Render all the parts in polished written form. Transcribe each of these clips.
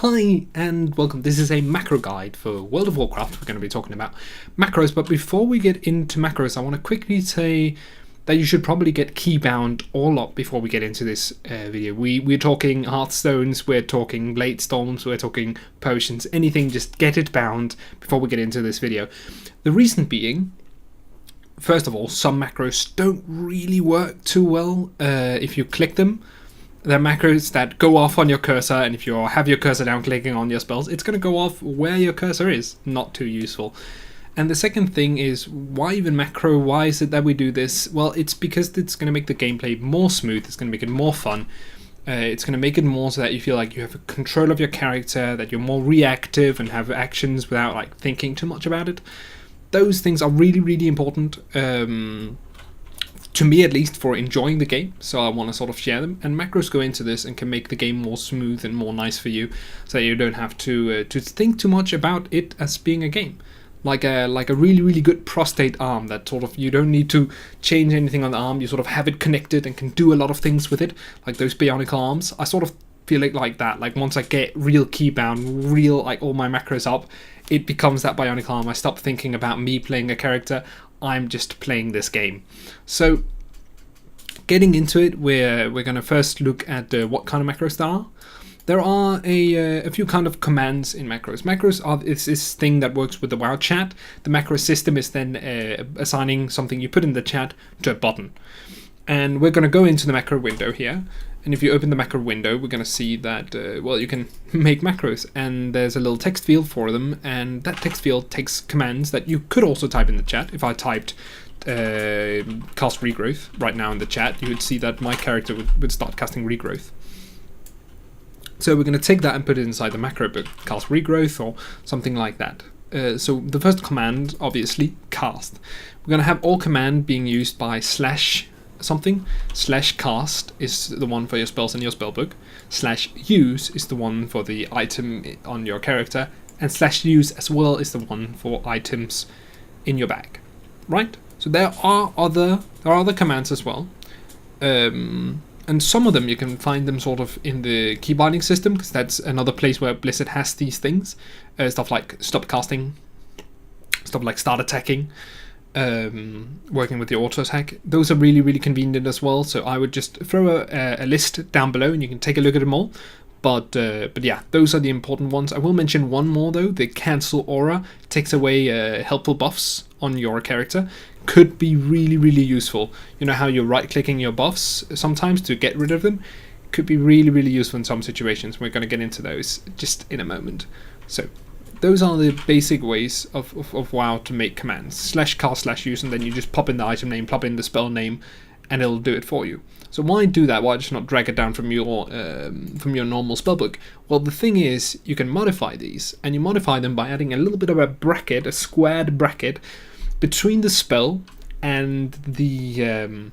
Hi and welcome. This is a macro guide for World of Warcraft. We're going to be talking about macros, but before we get into macros, I want to quickly say that you should probably get keybound or locked before we get into this video. We're talking Hearthstones, we're talking Blade Storms, we're talking potions, anything, just get it bound before we get into this video. The reason being, first of all, some macros don't really work too well if you click them. They're macros that go off on your cursor, and if you have your cursor down clicking on your spells, it's going to go off where your cursor is. Not too useful. And the second thing is, why even macro? Why is it that we do this? Well, it's because it's going to make the gameplay more smooth, it's going to make it more fun. It's going to make it more so that you feel like you have control of your character, that you're more reactive and have actions without like thinking too much about it. Those things are really, really important. To me at least, for enjoying the game, so I want to sort of share them, and macros go into this and can make the game more smooth and more nice for you, so that you don't have to think too much about it as being a game. Like a really, really good prostate arm that sort of, you don't need to change anything on the arm, you sort of have it connected and can do a lot of things with it, like those bionic arms. I sort of feel it like that, like once I get real keybound, real like all my macros up, it becomes that bionic arm. I stop thinking about me playing a character, I'm just playing this game. So getting into it, we're going to first look at what kind of macros there are. There are a few kind of commands in macros. Macros are this thing that works with the WoW chat. The macro system is then assigning something you put in the chat to a button. And we're going to go into the macro window here. And if you open the macro window, we're going to see that, well, you can make macros. And there's a little text field for them. And that text field takes commands that you could also type in the chat. If I typed cast Regrowth right now in the chat, you would see that my character would start casting Regrowth. So we're going to take that and put it inside the macro book, cast Regrowth or something like that. So the first command, obviously, cast. We're going to have all command being used by slash something. Slash cast is the one for your spells in your spellbook. Slash use is the one for the item on your character. And slash use as well is the one for items in your bag. Right? So there are other commands as well. And some of them you can find them sort of in the key binding system, because that's another place where Blizzard has these things. Stuff like stop casting, stuff like start attacking, working with the auto attack. Those are really, really convenient as well. So I would just throw a list down below and you can take a look at them all. But yeah, those are the important ones. I will mention one more though. The cancel aura takes away helpful buffs on your character. Could be really, really useful. You know how you're right-clicking your buffs sometimes to get rid of them? Could be really, really useful in some situations. We're going to get into those just in a moment. So those are the basic ways of WoW to make commands. Slash cast, slash use, and then you just pop in the item name, pop in the spell name, and it'll do it for you. So why do that? Why just not drag it down from your normal spellbook? Well, the thing is, you can modify these, and you modify them by adding a little bit of a bracket, a squared bracket, between the spell and the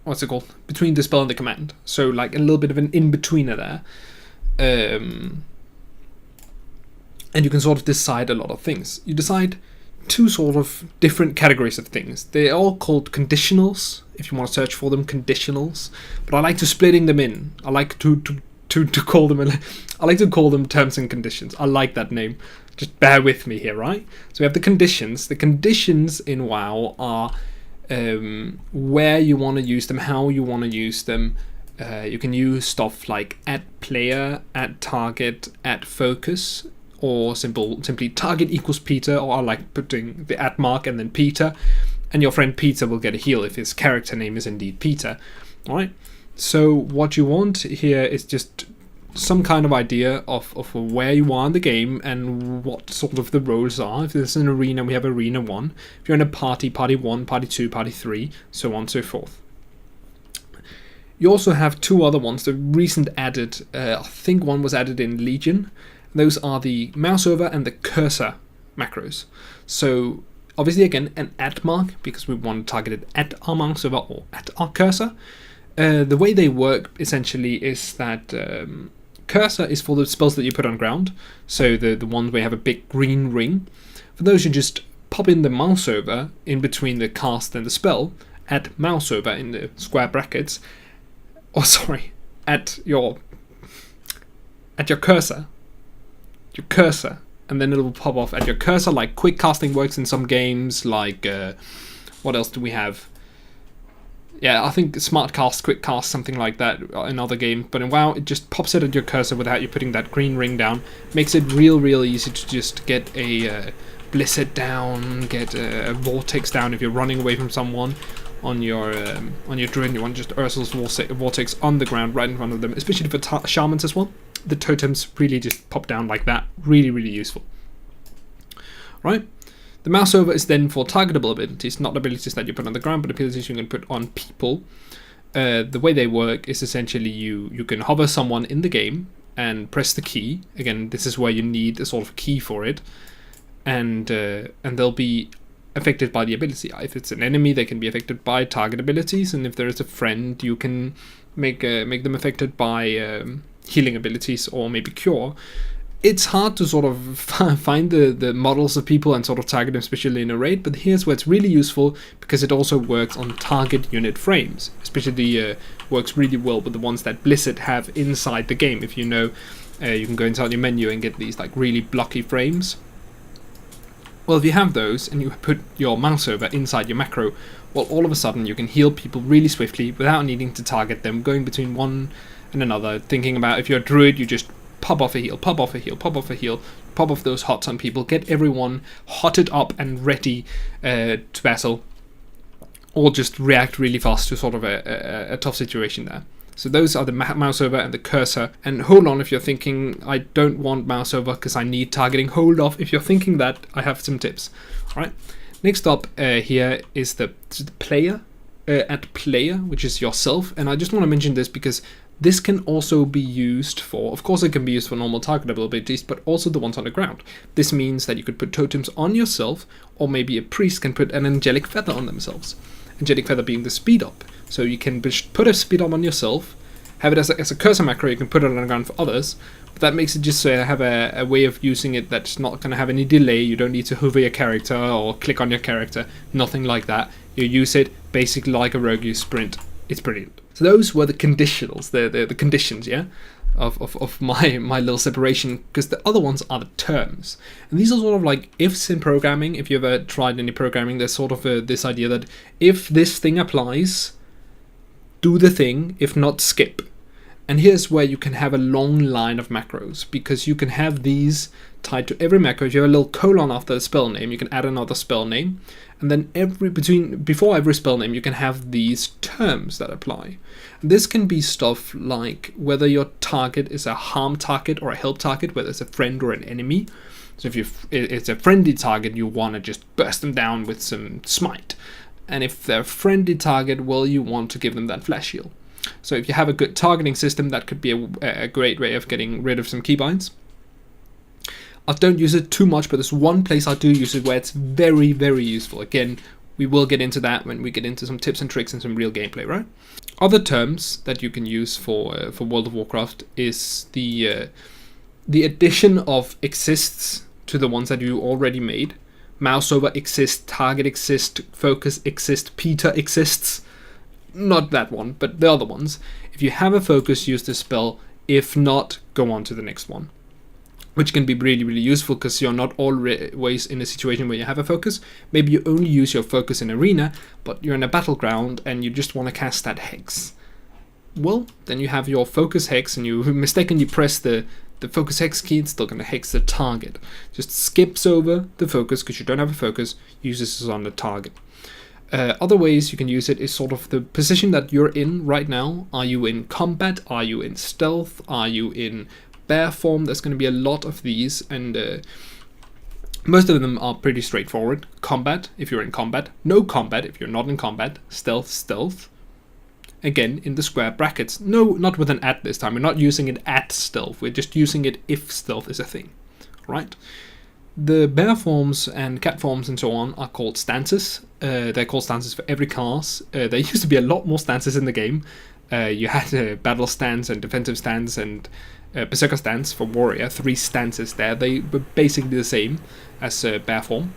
what's it called? Between the spell and the command. So like a little bit of an in-betweener there. And you can sort of decide a lot of things. You decide two sort of different categories of things. They're all called conditionals, if you want to search for them, conditionals. But I like to splitting them in. I like to call them I like to call them terms and conditions. I like that name. Just bear with me here, right? So we have the conditions. The conditions in WoW are where you want to use them, how you want to use them. You can use stuff like @player, @target, @focus, or simply target equals Peter, or I like putting the @mark and then Peter, and your friend Peter will get a heal if his character name is indeed Peter. Alright? So what you want here is just some kind of idea of where you are in the game and what sort of the roles are. If there's an arena, we have arena 1. If you're in a party, party 1, party 2, party 3, so on and so forth. You also have two other ones, the recent added, I think one was added in Legion. Those are the mouse over and the cursor macros. So obviously again an @mark, because we want to target it at our mouse over or at our cursor. The way they work essentially is that cursor is for the spells that you put on ground, so the ones where you have a big green ring. For those, you just pop in the mouse over in between the cast and the spell, add mouse over in the square brackets, at your at your cursor, and then it will pop off at your cursor. Like quick casting works in some games. Like what else do we have? Yeah, I think smart cast, quick cast, something like that in other games. But in WoW, it just pops it at your cursor without you putting that green ring down. Makes it real easy to just get a Blizzard down, get a Vortex down if you're running away from someone on your Druid. You want just Ursul's Vortex on the ground right in front of them, especially for Shamans as well. The totems really just pop down like that. Really useful. Right? The mouse over is then for targetable abilities, not abilities that you put on the ground, but abilities you can put on people. The way they work is essentially you can hover someone in the game and press the key. Again, this is where you need a sort of key for it, and they'll be affected by the ability. If it's an enemy, they can be affected by target abilities, and if there is a friend, you can make them affected by healing abilities or maybe cure. It's hard to sort of find the models of people and sort of target them, especially in a raid, but here's where it's really useful, because it also works on target unit frames. Especially works really well with the ones that Blizzard have inside the game. If you know, you can go inside your menu and get these like really blocky frames. Well, if you have those and you put your mouse over inside your macro, well, all of a sudden you can heal people really swiftly without needing to target them, going between one and another. Thinking about if you're a Druid, you just pop off a heal, pop off a heal, pop off a heal, pop off those hots on people, get everyone hotted up and ready to battle, or just react really fast to sort of a tough situation there. So those are the mouse over and the cursor. And hold on if you're thinking, I don't want mouse over because I need targeting. Hold off if you're thinking that. I have some tips. All right. Next up here is the player, at player, which is yourself. And I just want to mention this because this can also be used for, of course it can be used for normal targetable abilities, but also the ones on the ground. This means that you could put totems on yourself, or maybe a priest can put an angelic feather on themselves. Angelic feather being the speed up. So you can put a speed up on yourself, have it as a cursor macro, you can put it on the ground for others, but that makes it just have a way of using it that's not going to have any delay. You don't need to hover your character or click on your character, nothing like that. You use it basically like a rogue, you sprint. It's brilliant. So those were the conditionals, the conditions, yeah, of my little separation, because the other ones are the terms. And these are sort of like ifs in programming. If you ever tried any programming, there's sort of this idea that if this thing applies, do the thing, if not, skip. And here's where you can have a long line of macros, because you can have these tied to every macro. If you have a little colon after a spell name, you can add another spell name. And then before every spell name, you can have these terms that apply. And this can be stuff like whether your target is a harm target or a help target, whether it's a friend or an enemy. So if it's a friendly target, you want to just burst them down with some smite. And if they're a friendly target, well, you want to give them that flash heal. So if you have a good targeting system, that could be a great way of getting rid of some keybinds. I don't use it too much, but there's one place I do use it where it's very useful. Again, we will get into that when we get into some tips and tricks and some real gameplay, right? Other terms that you can use for World of Warcraft is the addition of exists to the ones that you already made. Mouse over exists, target exists, focus exists, Peter exists. Not that one, but the other ones. If you have a focus, use this spell. If not, go on to the next one. Which can be really useful, because you're not always in a situation where you have a focus. Maybe you only use your focus in arena, but you're in a battleground and you just want to cast that hex. Well, then you have your focus hex, and you mistakenly press the focus hex key. It's still going to hex the target. Just skips over the focus because you don't have a focus, uses this on the target. Other ways you can use it is sort of the position that you're in right now. Are you in combat? Are you in stealth? Are you in bear form? There's going to be a lot of these, and most of them are pretty straightforward. Combat, if you're in combat. No combat, if you're not in combat. Stealth. Again, in the square brackets. No, not with an at this time. We're not using it at stealth. We're just using it if stealth is a thing. Right? The bear forms and cat forms and so on are called stances. They're called stances for every class. There used to be a lot more stances in the game. You had battle stance and defensive stance and berserker stance for warrior. 3 stances there. They were basically the same as bear form.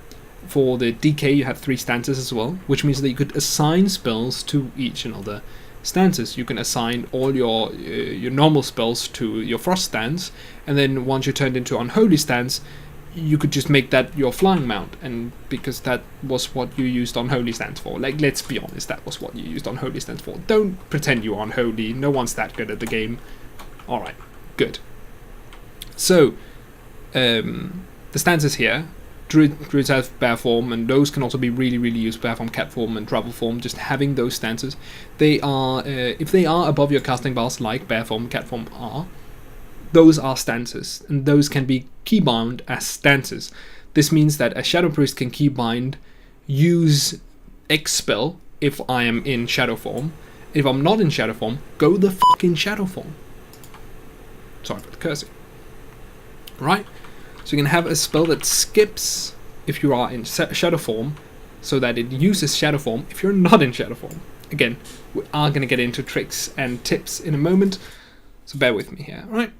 For the DK, you had 3 stances as well, which means that you could assign spells to each another stances. You can assign all your normal spells to your Frost stance, and then once you're turned into Unholy stance, you could just make that your flying mount, and because that was what you used Unholy stance for. Like, let's be honest, that was what you used Unholy stance for. Don't pretend you're Unholy. No one's that good at the game. All right, good. So, the stances here. Druids have bear form, and those can also be really, really used. Bear form, cat form, and travel form. Just having those stances, they are if they are above your casting bars, like bear form, cat form are, those are stances, and those can be keybound as stances. This means that a Shadow Priest can keybind, use X spell if I am in shadow form. If I'm not in shadow form, go the fucking shadow form. Sorry for the cursing. Right. So you can have a spell that skips if you are in shadow form, so that it uses shadow form if you're not in shadow form. Again, we are going to get into tricks and tips in a moment, so bear with me here. Alright.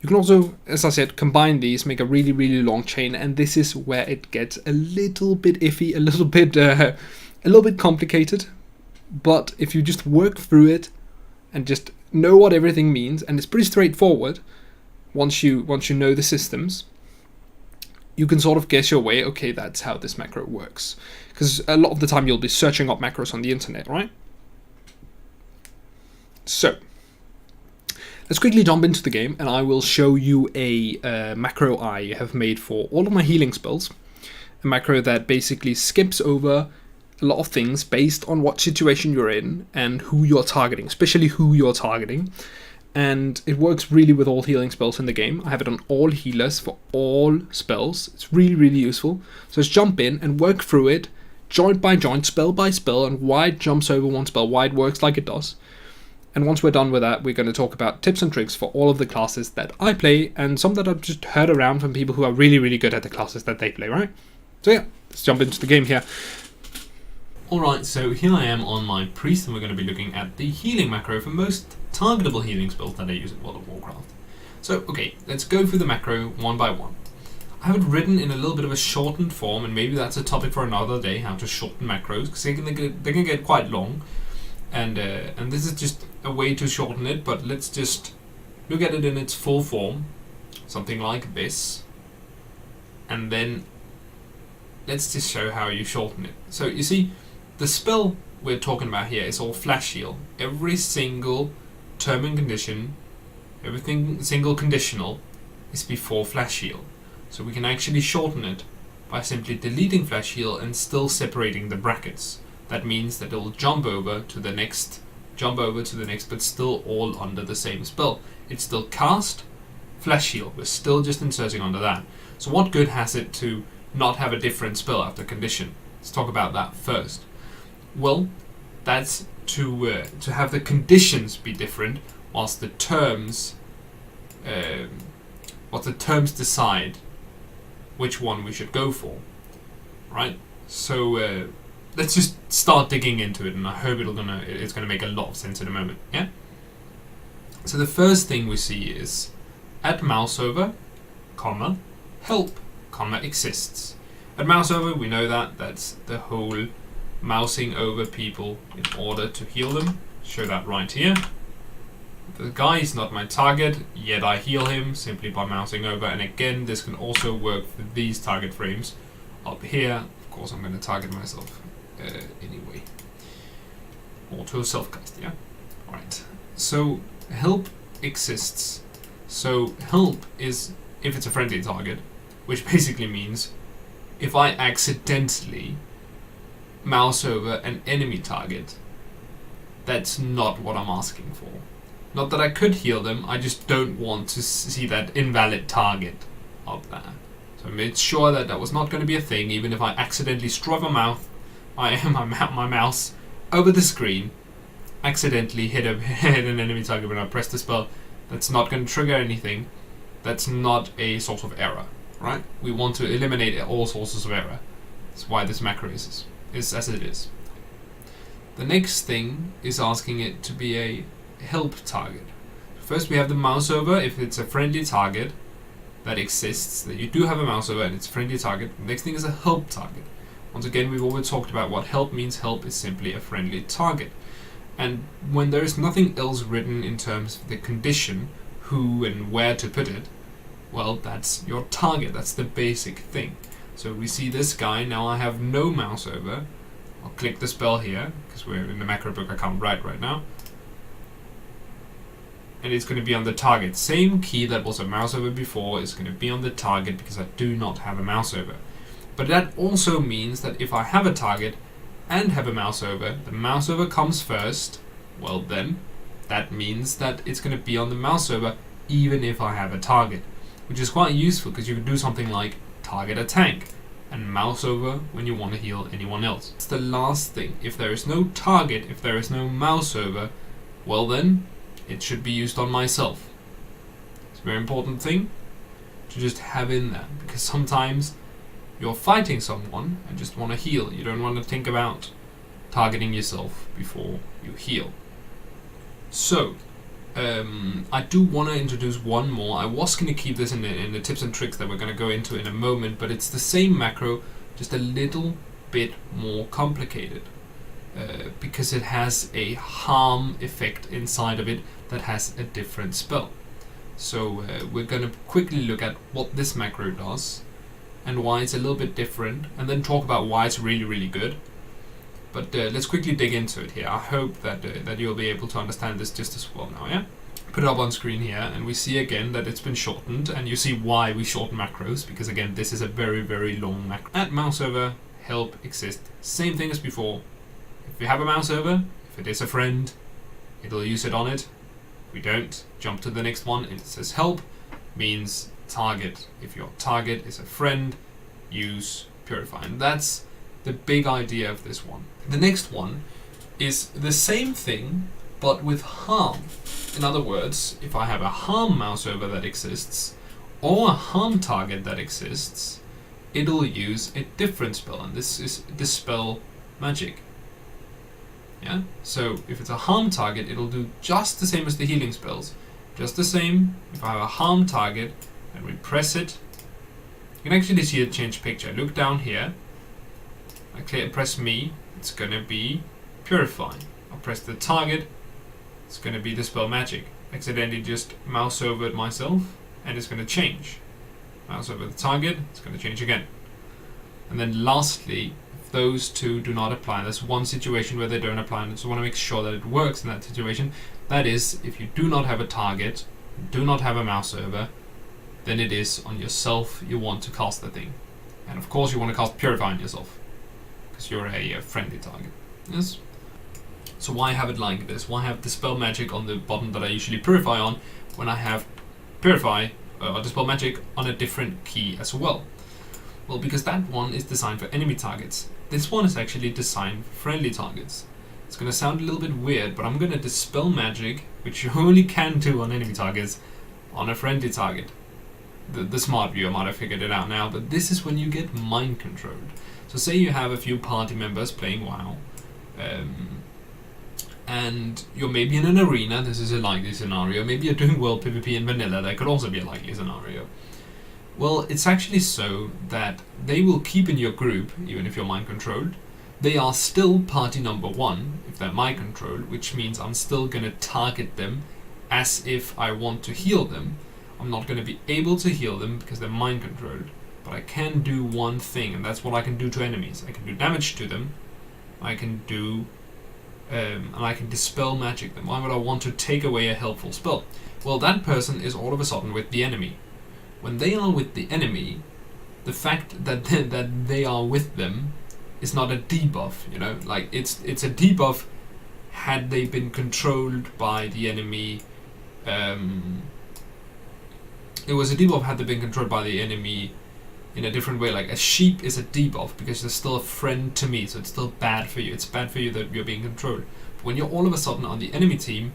You can also, as I said, combine these, make a really, really long chain, and this is where it gets a little bit iffy, a little bit complicated. But if you just work through it and just know what everything means, and it's pretty straightforward. Once you know the systems, you can sort of guess your way. Okay, that's how this macro works. Because a lot of the time you'll be searching up macros on the internet, right? So, let's quickly jump into the game, and I will show you a macro I have made for all of my healing spells. A macro that basically skips over a lot of things based on what situation you're in and who you're targeting, especially who you're targeting. And it works really with all healing spells in the game. I have it on all healers for all spells. It's really, really useful. So let's jump in and work through it, joint by joint, spell by spell, and why it jumps over one spell, why it works like it does. And once we're done with that, we're going to talk about tips and tricks for all of the classes that I play, and some that I've just heard around from people who are really, really good at the classes that they play, right? So yeah, let's jump into the game here. Alright, so here I am on my priest, and we're going to be looking at the healing macro for most targetable healing spells that I use in World of Warcraft. So, okay, let's go through the macro one by one. I have it written in a little bit of a shortened form, and maybe that's a topic for another day, how to shorten macros, because they can get quite long, and this is just a way to shorten it, but let's just look at it in its full form, something like this, and then let's just show how you shorten it. So, you see, the spell we're talking about here is all flash heal. Every single term and condition, single conditional is before flash heal. So we can actually shorten it by simply deleting flash heal and still separating the brackets. That means that it will jump over to the next, but still all under the same spell. It's still cast, flash heal. We're still just inserting under that. So what good has it to not have a different spell after condition? Let's talk about that first. Well, that's to have the conditions be different, whilst the terms decide which one we should go for, right? So let's just start digging into it, and I hope it's gonna make a lot of sense in a moment. Yeah. So the first thing we see is at mouse over, comma, help, comma, exists. At mouse over, we know that's the whole mousing over people in order to heal them. Show that right here. The guy is not my target, yet I heal him simply by mousing over. And again, this can also work for these target frames up here. Of course, I'm going to target myself anyway. Auto self-cast, yeah? Alright. So, help exists. So, help is if it's a friendly target, which basically means if I accidentally mouse over an enemy target, that's not what I'm asking for. Not that I could heal them, I just don't want to see that invalid target up there. So I made sure that that was not going to be a thing, even if I accidentally struck my mouse over the screen, accidentally hit an enemy target when I press the spell. That's not going to trigger anything. That's not a source of error, right? We want to eliminate all sources of error. That's why this macro is as it is. The next thing is asking it to be a help target. First we have the mouse over if it's a friendly target that exists, that you do have a mouse over and it's a friendly target. The next thing is a help target. Once again, we've already talked about what help means. Help is simply a friendly target. And when there is nothing else written in terms of the condition, who and where to put it, well, that's your target. That's the basic thing. So we see this guy. Now I have no mouse over. I'll click the spell here, because we're in the macro book I can't write right now. And it's going to be on the target. Same key that was a mouse over before is going to be on the target because I do not have a mouse over. But that also means that if I have a target and have a mouse over, the mouse over comes first, well then, that means that it's going to be on the mouse over even if I have a target. Which is quite useful because you can do something like target a tank and mouse over when you want to heal anyone else. It's the last thing. If there is no target, if there is no mouse over, well then, it should be used on myself. It's a very important thing to just have in there, because sometimes you're fighting someone and just want to heal. You don't want to think about targeting yourself before you heal. So, I do want to introduce one more. I was going to keep this in the tips and tricks that we're going to go into in a moment, but it's the same macro, just a little bit more complicated. Because it has a harm effect inside of it that has a different spell. So we're going to quickly look at what this macro does and why it's a little bit different, and then talk about why it's really, really good. But let's quickly dig into it here. I hope that you'll be able to understand this just as well now, yeah? Put it up on screen here, and we see again that it's been shortened, and you see why we shorten macros, because again, this is a very, very long macro. Add mouse over, help, exist, same thing as before. If you have a mouse over, if it is a friend, it'll use it on it. If we don't, jump to the next one. It says help, means target. If your target is a friend, use Purify. And that's the big idea of this one. The next one is the same thing, but with harm. In other words, if I have a harm mouse over that exists, or a harm target that exists, it'll use a different spell, and this is Dispel Magic. Yeah, so if it's a harm target, it'll do just the same as the healing spells. Just the same. If I have a harm target and we press it, you can actually see it change picture. Look down here. I press me, it's going to be Purify. I'll press the target, it's going to be Dispel Magic. Accidentally just mouse over it myself, and it's going to change. Mouse over the target, it's going to change again. And then lastly, those two do not apply. There's one situation where they don't apply, and so I want to make sure that it works in that situation. That is, if you do not have a target, do not have a mouse over, then it is on yourself you want to cast the thing. And of course you want to cast Purify on yourself, because you're a friendly target. Yes? So why have it like this? Why have Dispel Magic on the button that I usually Purify on, when I have Purify or Dispel Magic on a different key as well? Well, because that one is designed for enemy targets. This one is actually designed for friendly targets. It's going to sound a little bit weird, but I'm going to Dispel Magic, which you only can do on enemy targets, on a friendly target. The smart viewer might have figured it out now, but this is when you get mind controlled. So say you have a few party members playing WoW, and you're maybe in an arena. This is a likely scenario. Maybe you're doing world PvP in vanilla. That could also be a likely scenario. Well, it's actually so that they will keep in your group, even if you're mind controlled. They are still party number one, if they're mind controlled, which means I'm still going to target them as if I want to heal them. I'm not going to be able to heal them because they're mind controlled, but I can do one thing, and that's what I can do to enemies. I can do damage to them, I can do, and I can Dispel Magic them. Why would I want to take away a helpful spell? Well, that person is all of a sudden with the enemy. When they are with the enemy, the fact that they are with them is not a debuff, you know? Like, it's a debuff had they been controlled by the enemy. It was a debuff had they been controlled by the enemy in a different way. Like, a sheep is a debuff because they're still a friend to me, so it's still bad for you. It's bad for you that you're being controlled. But when you're all of a sudden on the enemy team,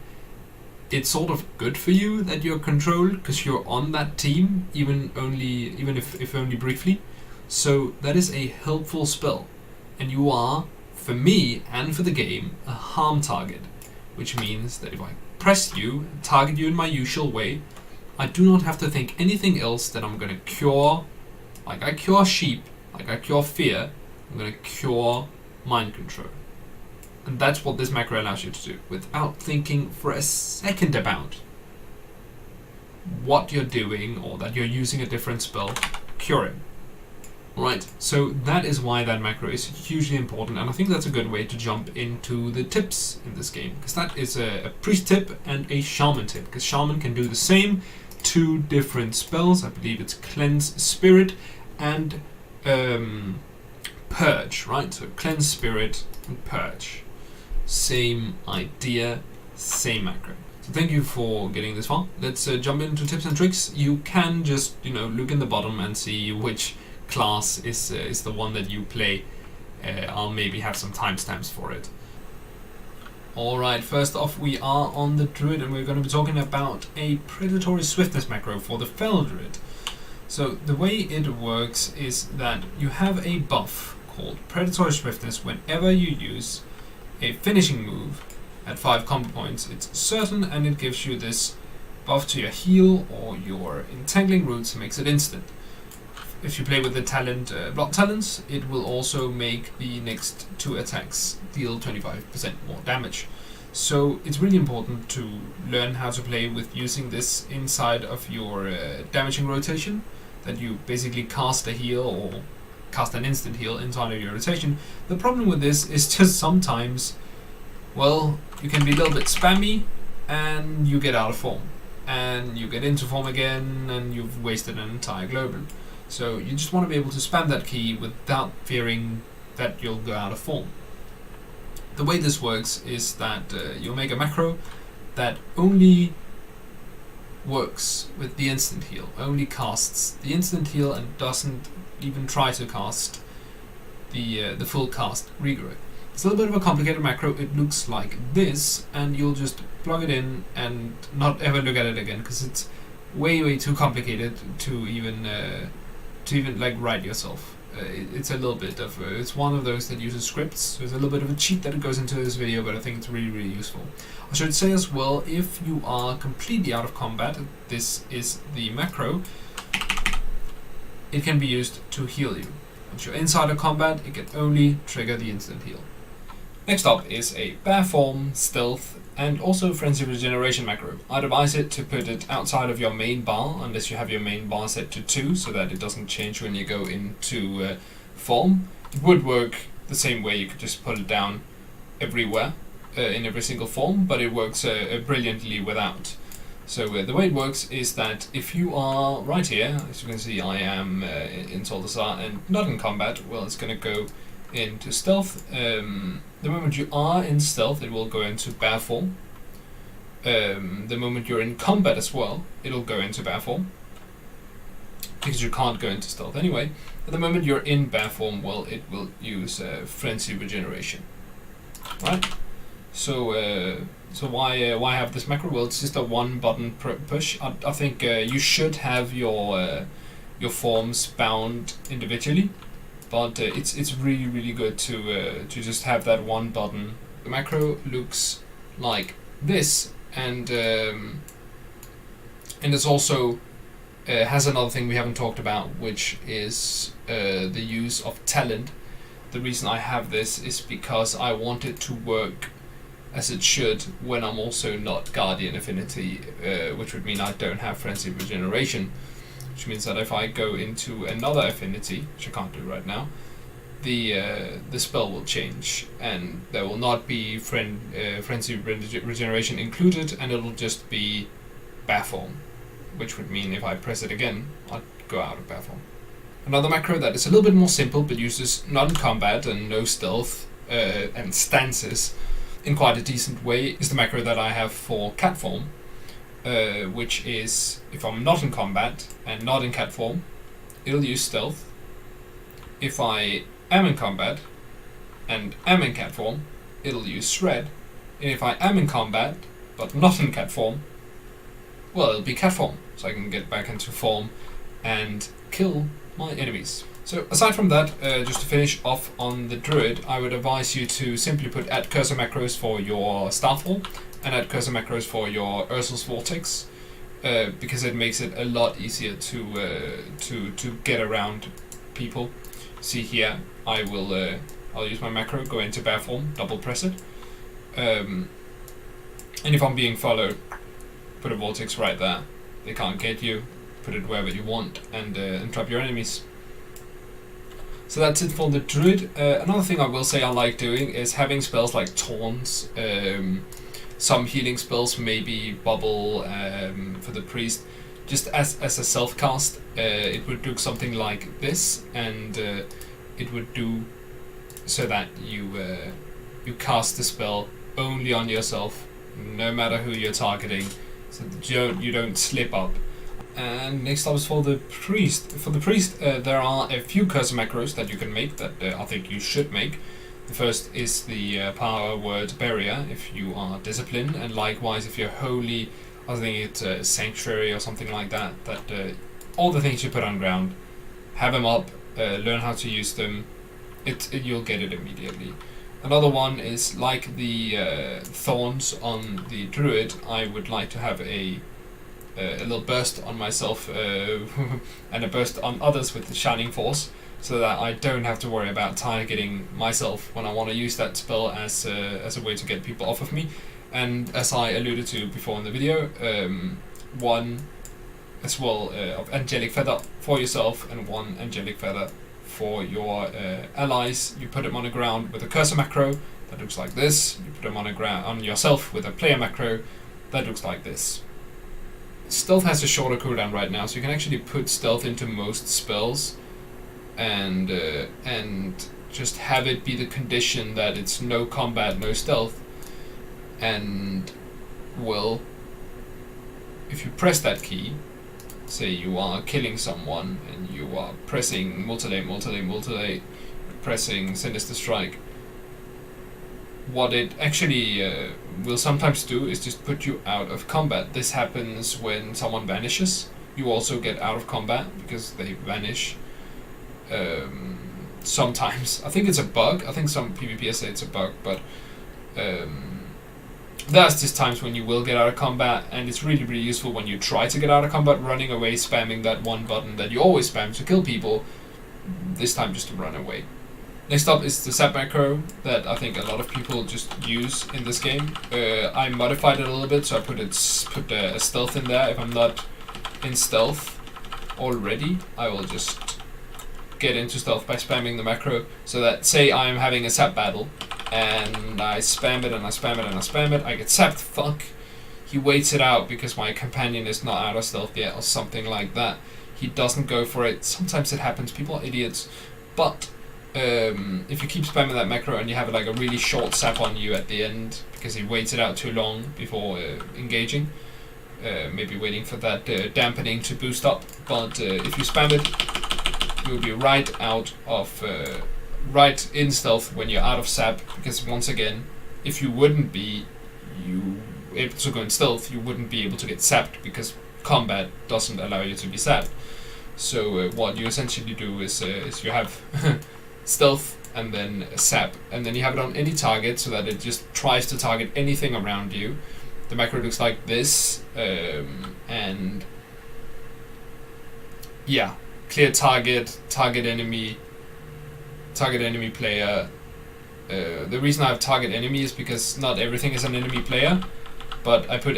it's sort of good for you that you're controlled because you're on that team, even if only briefly. So that is a helpful spell, and you are, for me and for the game, a harm target, which means that if I press you, target you in my usual way, I do not have to think anything else that I'm going to cure. Like I cure sheep, like I cure fear, I'm going to cure mind control. And that's what this macro allows you to do, without thinking for a second about what you're doing or that you're using a different spell. Cure him. Right, so that is why that macro is hugely important, and I think that's a good way to jump into the tips in this game, because that is a priest tip and a shaman tip, because shaman can do the same 2 different spells. I believe it's cleanse spirit and purge, right? So cleanse spirit and purge. Same idea, same macro. So thank you for getting this far. Let's jump into tips and tricks. You can just, look in the bottom and see which class is the one that you play. I'll maybe have some timestamps for it. Alright, first off we are on the Druid, and we're going to be talking about a Predatory Swiftness macro for the Fel Druid. So the way it works is that you have a buff called Predatory Swiftness whenever you use a finishing move at 5 combo points. It's certain, and it gives you this buff to your heal or your entangling roots, makes it instant. If you play with the talent Blood Talents, it will also make the next 2 attacks deal 25% more damage. So it's really important to learn how to play with using this inside of your damaging rotation, that you basically cast a heal or cast an instant heal inside of your rotation. The problem with this is just sometimes, well, you can be a little bit spammy and you get out of form. And you get into form again and you've wasted an entire global. So you just want to be able to spam that key without fearing that you'll go out of form. The way this works is that you'll make a macro that only works with the instant heal, only casts the instant heal and doesn't even try to cast the full cast Regrowth. It's a little bit of a complicated macro. It looks like this, and you'll just plug it in and not ever look at it again, because it's way too complicated to even like write yourself. It's a little bit of it's one of those that uses scripts, so there's a little bit of a cheat that goes into this video, but I think it's really useful. I should say as well, if you are completely out of combat, this is the macro, it can be used to heal you. Once you're inside of combat, it can only trigger the instant heal. Next up is a Bear Form, Stealth, and also Frenzy Regeneration macro. I'd advise it to put it outside of your main bar, unless you have your main bar set to 2, so that it doesn't change when you go into form. It would work the same way, you could just put it down everywhere, in every single form, but it works brilliantly without. So the way it works is that if you are right here, as you can see I am in Soldasar and not in combat, well, it's going to go into stealth. The moment you are in stealth, it will go into bear form. The moment you're in combat as well, it'll go into bear form, because you can't go into stealth anyway. At the moment you're in bear form, well, it will use frenzy regeneration. Right? So why have this macro? Well, it's just a one button push. I think you should have your forms bound individually, but it's really good to just have that one button. The macro looks like this, and it's also has another thing we haven't talked about, which is the use of talent. The reason I have this is because I want it to work as it should when I'm also not Guardian Affinity, which would mean I don't have Frenzy Regeneration, which means that if I go into another affinity, which I can't do right now, the spell will change, and there will not be Frenzy Regeneration included, and it'll just be Bear Form, which would mean if I press it again, I'd go out of Bear Form. Another macro that is a little bit more simple but uses non-combat and no stealth and stances in quite a decent way is the macro that I have for cat form, which is if I'm not in combat and not in cat form, it'll use stealth. If I am in combat and am in cat form, it'll use shred. And if I am in combat but not in cat form, well, it'll be cat form, so I can get back into form and kill my enemies. So aside from that, just to finish off on the Druid, I would advise you to simply put add cursor macros for your Starfall and add cursor macros for your Ursul's Vortex, because it makes it a lot easier to get around people. See here, I'll use my macro, go into bear form, double press it, And if I'm being followed, put a vortex right there. They can't get you. Put it wherever you want, and trap your enemies. So that's it for the Druid. Another thing I will say I like doing is having spells like Taunts, some healing spells, maybe Bubble for the Priest, just as a self-cast. It would do something like this, and it would do so that you cast the spell only on yourself, no matter who you're targeting, so that you don't slip up. And next up is for the Priest. For the Priest, there are a few cursor macros that you can make that I think you should make. The first is the power word barrier if you are disciplined, and likewise if you're holy, I think it's sanctuary or something like that. That all the things you put on ground, have them up, learn how to use them. You'll get it immediately. Another one is like the thorns on the Druid. I would like to have a little burst on myself and a burst on others with the Shining Force, so that I don't have to worry about targeting myself when I want to use that spell as a way to get people off of me. And as I alluded to before in the video, one as well of Angelic Feather for yourself and one Angelic Feather for your allies. You put them on the ground with a cursor macro that looks like this. You put them on the ground on yourself with a player macro that looks like this. Stealth has a shorter cooldown right now, so you can actually put stealth into most spells, and just have it be the condition that it's no combat, no stealth. And well, if you press that key, say you are killing someone and you are pressing multilate, pressing Sinister Strike, what it actually will sometimes do is just put you out of combat. This happens when someone vanishes. You also get out of combat because they vanish. Sometimes. I think it's a bug. I think some PvPers say it's a bug, but there's just times when you will get out of combat, and it's really, really useful when you try to get out of combat, running away, spamming that one button that you always spam to kill people, this time just to run away. Next up is the Sap Macro that I think a lot of people just use in this game. I modified it a little bit, so I put a stealth in there. If I'm not in stealth already, I will just get into stealth by spamming the macro, so that say I'm having a sap battle and I spam it and I spam it and I spam it, I get sapped, fuck. He waits it out because my companion is not out of stealth yet or something like that. He doesn't go for it. Sometimes it happens, people are idiots, but if you keep spamming that macro and you have like a really short sap on you at the end because he waits it out too long before engaging, maybe waiting for that dampening to boost up, but if you spam it, you'll be right out of right in stealth when you're out of sap, because once again, if you wouldn't be able to go in stealth, you wouldn't be able to get sapped because combat doesn't allow you to be sapped. So what you essentially do is you have stealth and then sap, and then you have it on any target so that it just tries to target anything around you. The macro looks like this, and yeah, clear target, target enemy player. The reason I have target enemy is because not everything is an enemy player, but I put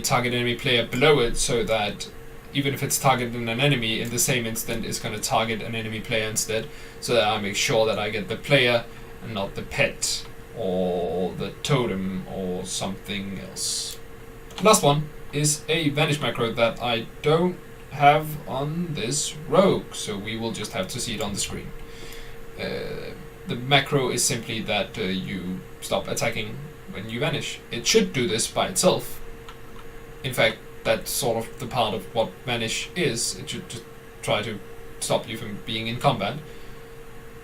target enemy player below it so that even if it's targeting an enemy, in the same instant it's going to target an enemy player instead, so that I make sure that I get the player and not the pet or the totem or something else. Last one is a vanish macro that I don't have on this rogue, so we will just have to see it on the screen. The macro is simply that you stop attacking when you vanish. It should do this by itself. In fact, that's sort of the part of what vanish is. It should just try to stop you from being in combat.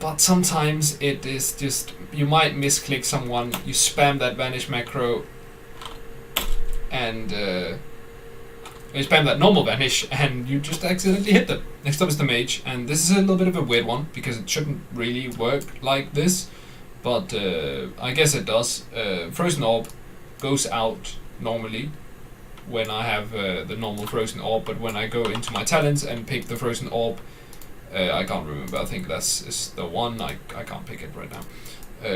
But sometimes it is just, you might misclick someone, you spam that vanish macro, and you spam that normal vanish, and you just accidentally hit them. Next up is the Mage, and this is a little bit of a weird one, because it shouldn't really work like this, but I guess it does. Frozen Orb goes out normally when I have the normal Frozen Orb, but when I go into my talents and pick the Frozen Orb, I can't remember, I think that's is the one, I can't pick it right now.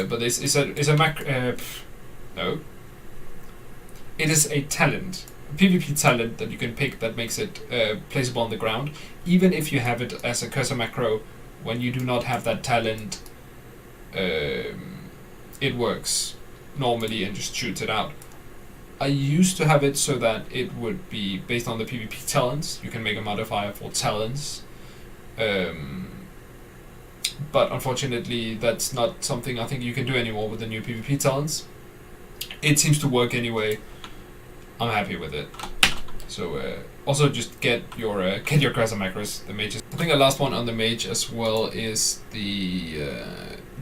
But it's a No. It is a talent, a PvP talent that you can pick that makes it placeable on the ground, even if you have it as a cursor macro. When you do not have that talent, it works normally and just shoots it out. I used to have it so that it would be based on the PvP talents. You can make a modifier for talents. But unfortunately, that's not something I think you can do anymore with the new PvP talents. It seems to work anyway. I'm happy with it. So also just get your cursor macros, the mages. I think the last one on the mage as well is the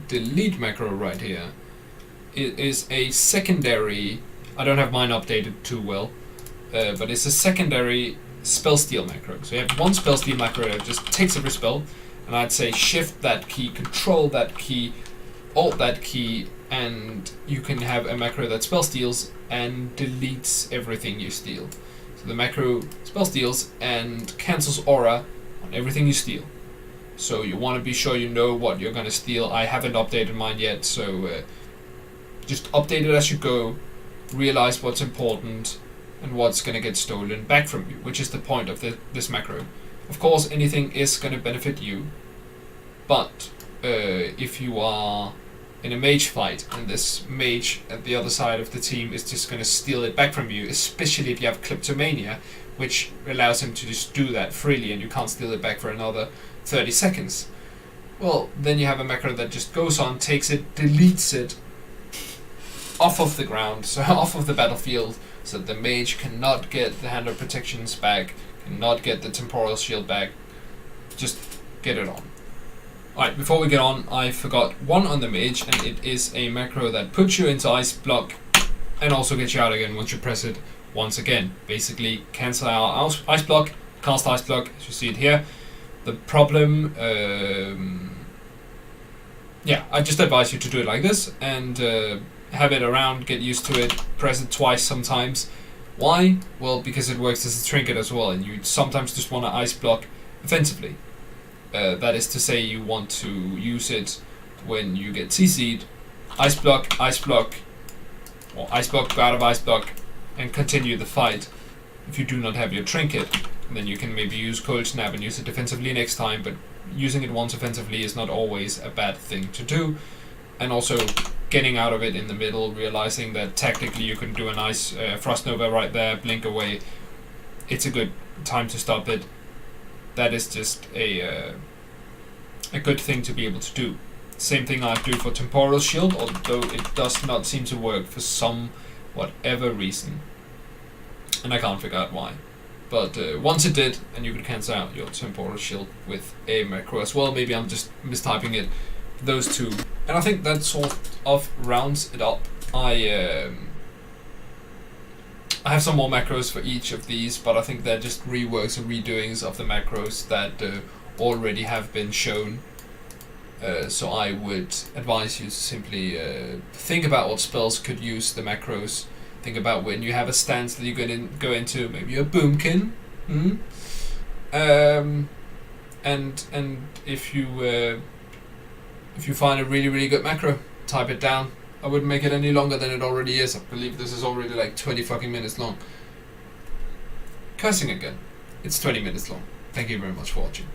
delete macro right here. It is a secondary. I don't have mine updated too well, but it's a secondary spell steal macro. So you have one spell steal macro that just takes every spell, and I'd say shift that key, control that key, alt that key, and you can have a macro that spell steals and deletes everything you steal. So the macro spell steals and cancels aura on everything you steal. So you want to be sure you know what you're going to steal. I haven't updated mine yet, so just update it as you go, realize what's important and what's going to get stolen back from you, which is the point of this macro. Of course, anything is going to benefit you, but if you are in a mage fight and this mage at the other side of the team is just going to steal it back from you, especially if you have kleptomania, which allows him to just do that freely and you can't steal it back for another 30 seconds, well, then you have a macro that just goes on, takes it, deletes it off of the ground, so off of the battlefield, so that the mage cannot get the hand of protections back, cannot get the temporal shield back. Just get it on. Alright, before we get on, I forgot one on the mage, and it is a macro that puts you into ice block and also gets you out again once you press it once again. Basically, cancel our ice block, cast ice block, as you see it here. The problem, yeah, I just advise you to do it like this and have it around, get used to it, press it twice sometimes. Why? Well, because it works as a trinket as well, and you sometimes just want to ice block offensively. That is to say, you want to use it when you get CC'd, ice block, or ice block, go out of ice block, and continue the fight. If you do not have your trinket, then you can maybe use cold snap and use it defensively next time, but using it once offensively is not always a bad thing to do. And also getting out of it in the middle, realizing that tactically you can do a nice Frost Nova right there, blink away. It's a good time to stop it. That is just a good thing to be able to do. Same thing I do for Temporal Shield, although it does not seem to work for some whatever reason. And I can't figure out why. But once it did, and you could cancel out your Temporal Shield with a macro as well. Maybe I'm just mistyping it. Those two. And I think that sort of rounds it up. I have some more macros for each of these, but I think they're just reworks and redoings of the macros that already have been shown. So I would advise you to simply think about what spells could use the macros. Think about when you have a stance that you're going to go into, maybe a boomkin. And if you find a really, really good macro, type it down. I wouldn't make it any longer than it already is. I believe this is already like 20 fucking minutes long. Cursing again. It's 20 minutes long. Thank you very much for watching.